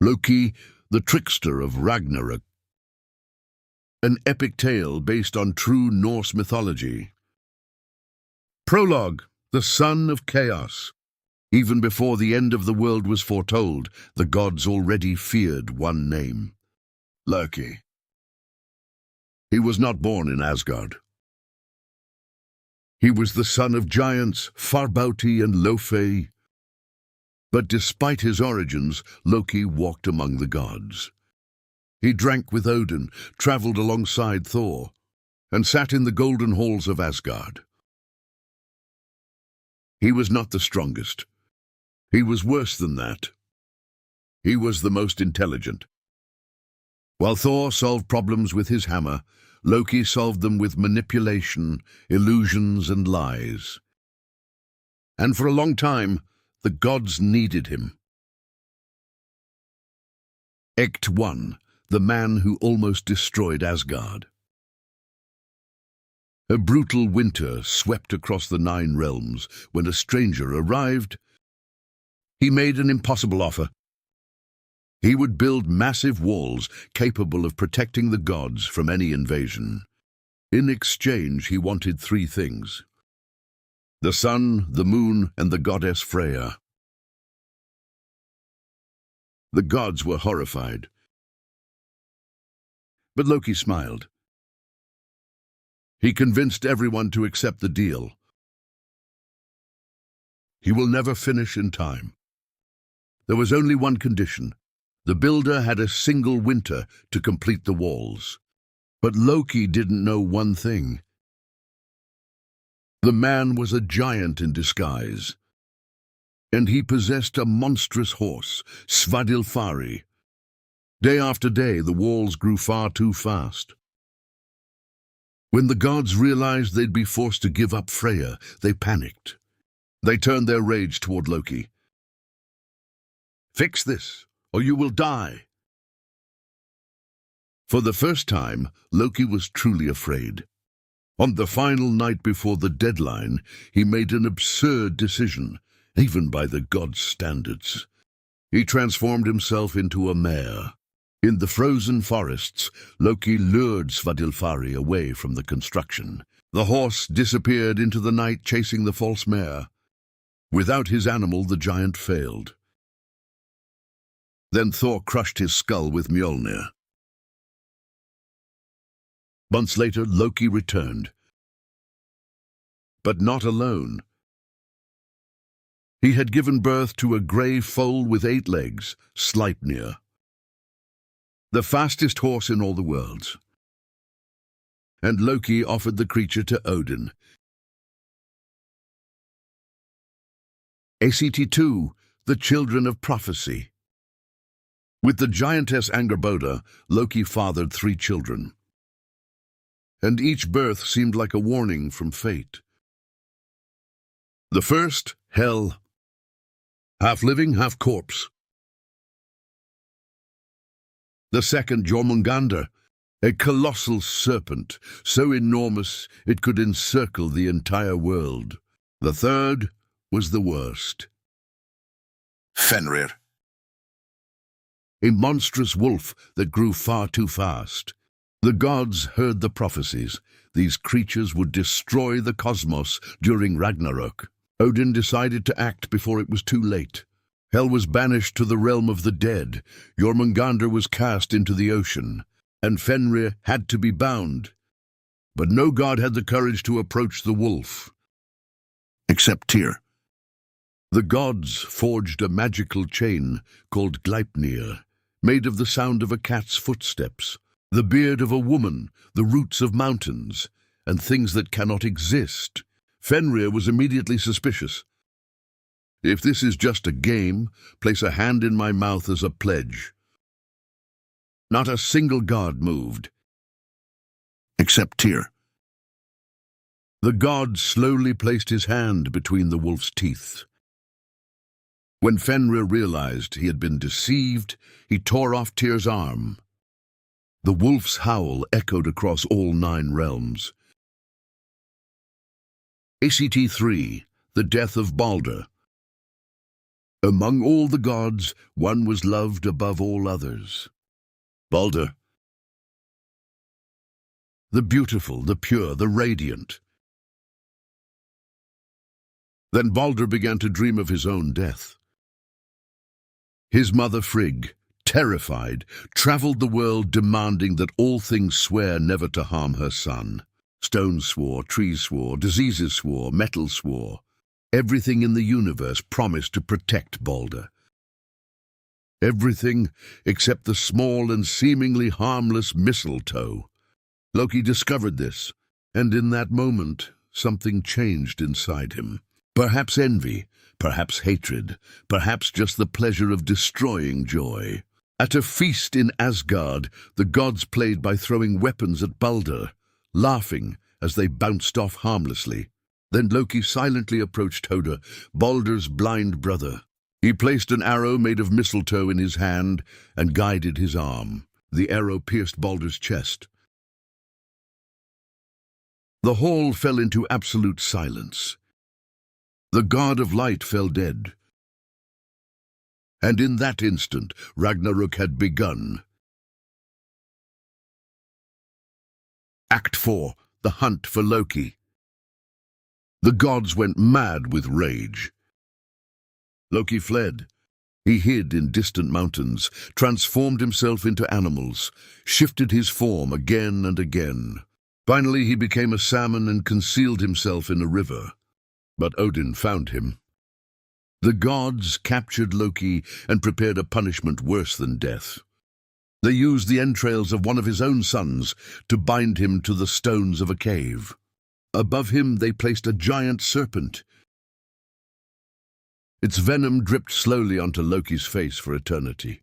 Loki, the Trickster of Ragnarök. An epic tale based on true Norse mythology. Prologue, the son of chaos. Even before the end of the world was foretold, the gods already feared one name: Loki. He was not born in Asgard. He was the son of giants Farbauti and Lofi. But despite his origins, Loki walked among the gods. He drank with Odin, travelled alongside Thor, and sat in the golden halls of Asgard. He was not the strongest. He was worse than that. He was the most intelligent. While Thor solved problems with his hammer, Loki solved them with manipulation, illusions, and lies. And for a long time, the gods needed him. Act 1. The man who almost destroyed Asgard. A brutal winter swept across the 9 realms when a stranger arrived. He made an impossible offer. He would build massive walls capable of protecting the gods from any invasion. In exchange, he wanted 3 things: the sun, the moon, and the goddess Freya. The gods were horrified. But Loki smiled. He convinced everyone to accept the deal. He will never finish in time. There was only one condition. The builder had a single winter to complete the walls. But Loki didn't know one thing. The man was a giant in disguise, and he possessed a monstrous horse, Svadilfari. Day after day, the walls grew far too fast. When the gods realized they'd be forced to give up Freya, they panicked. They turned their rage toward Loki. "Fix this, or you will die." For the first time, Loki was truly afraid. On the final night before the deadline, he made an absurd decision, even by the gods' standards. He transformed himself into a mare. In the frozen forests, Loki lured Svadilfari away from the construction. The horse disappeared into the night, chasing the false mare. Without his animal, the giant failed. Then Thor crushed his skull with Mjolnir. Months later, Loki returned. But not alone. He had given birth to a grey foal with 8 legs, Sleipnir, the fastest horse in all the worlds. And Loki offered the creature to Odin. Act 2. The Children of Prophecy. With the giantess Angerboda, Loki fathered 3 children. And each birth seemed like a warning from fate. The first, Hel, half living, half corpse. The second, Jormungandr, a colossal serpent, so enormous it could encircle the entire world. The third was the worst, Fenrir, a monstrous wolf that grew far too fast. The gods heard the prophecies. These creatures would destroy the cosmos during Ragnarök. Odin decided to act before it was too late. Hel was banished to the realm of the dead, Jormungandr was cast into the ocean, and Fenrir had to be bound. But no god had the courage to approach the wolf. Except Tyr. The gods forged a magical chain called Gleipnir, made of the sound of a cat's footsteps, the beard of a woman, the roots of mountains, and things that cannot exist. Fenrir was immediately suspicious. "If this is just a game, place a hand in my mouth as a pledge." Not a single god moved, except Tyr. The god slowly placed his hand between the wolf's teeth. When Fenrir realized he had been deceived, he tore off Tyr's arm. The wolf's howl echoed across all 9 realms. Act 3. The Death of Baldr. Among all the gods, one was loved above all others. Baldr. The beautiful, the pure, the radiant. Then Baldr began to dream of his own death. His mother Frigg, terrified, travelled the world demanding that all things swear never to harm her son. Stones swore, trees swore, diseases swore, metal swore. Everything in the universe promised to protect Baldr. Everything except the small and seemingly harmless mistletoe. Loki discovered this, and in that moment, something changed inside him. Perhaps envy, perhaps hatred, perhaps just the pleasure of destroying joy. At a feast in Asgard, the gods played by throwing weapons at Baldr, laughing as they bounced off harmlessly. Then Loki silently approached Hoder, Baldr's blind brother. He placed an arrow made of mistletoe in his hand and guided his arm. The arrow pierced Baldr's chest. The hall fell into absolute silence. The god of light fell dead. And in that instant, Ragnarök had begun. Act 4. The Hunt for Loki. The gods went mad with rage. Loki fled. He hid in distant mountains, transformed himself into animals, shifted his form again and again. Finally, he became a salmon and concealed himself in a river. But Odin found him. The gods captured Loki and prepared a punishment worse than death. They used the entrails of one of his own sons to bind him to the stones of a cave. Above him they placed a giant serpent. Its venom dripped slowly onto Loki's face for eternity.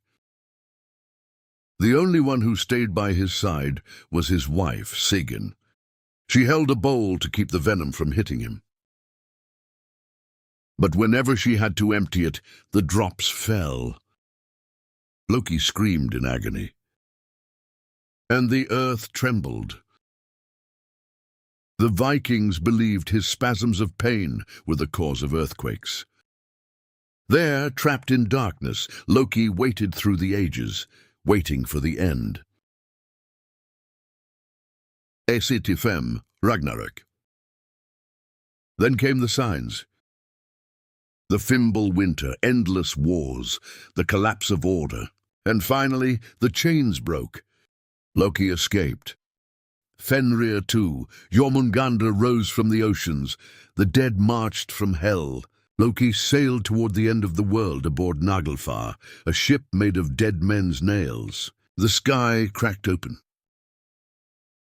The only one who stayed by his side was his wife, Sigyn. She held a bowl to keep the venom from hitting him. But whenever she had to empty it, the drops fell. Loki screamed in agony. And the earth trembled. The Vikings believed his spasms of pain were the cause of earthquakes. There, trapped in darkness, Loki waited through the ages, waiting for the end. Fem, Ragnarök. Then came the signs. The Fimbul winter, endless wars, the collapse of order, and finally the chains broke. Loki escaped. Fenrir too, Jormungandr rose from the oceans, the dead marched from hell. Loki sailed toward the end of the world aboard Naglfar, a ship made of dead men's nails. The sky cracked open.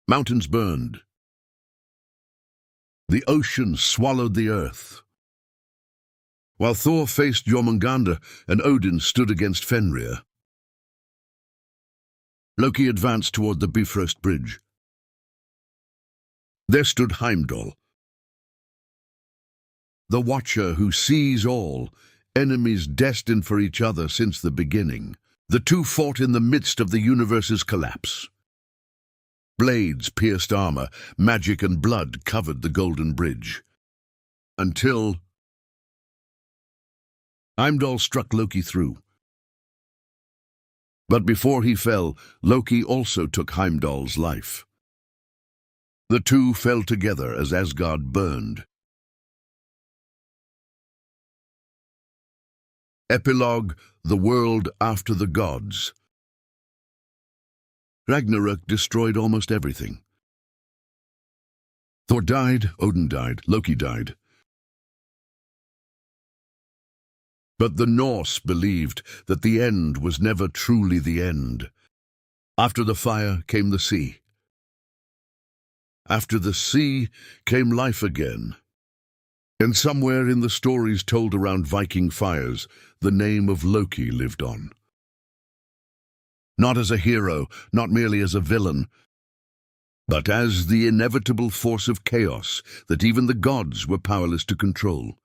Mountains burned. The ocean swallowed the earth. While Thor faced Jormungandr and Odin stood against Fenrir. Loki advanced toward the Bifrost Bridge. There stood Heimdall, the Watcher who sees all, enemies destined for each other since the beginning. The two fought in the midst of the universe's collapse. Blades pierced armor, magic and blood covered the Golden Bridge. Until Heimdall struck Loki through. But before he fell, Loki also took Heimdall's life. The two fell together as Asgard burned. Epilogue: The world after the gods. Ragnarök destroyed almost everything. Thor died, Odin died, Loki died. But the Norse believed that the end was never truly the end. After the fire came the sea. After the sea came life again. And somewhere in the stories told around Viking fires, the name of Loki lived on. Not as a hero, not merely as a villain, but as the inevitable force of chaos that even the gods were powerless to control.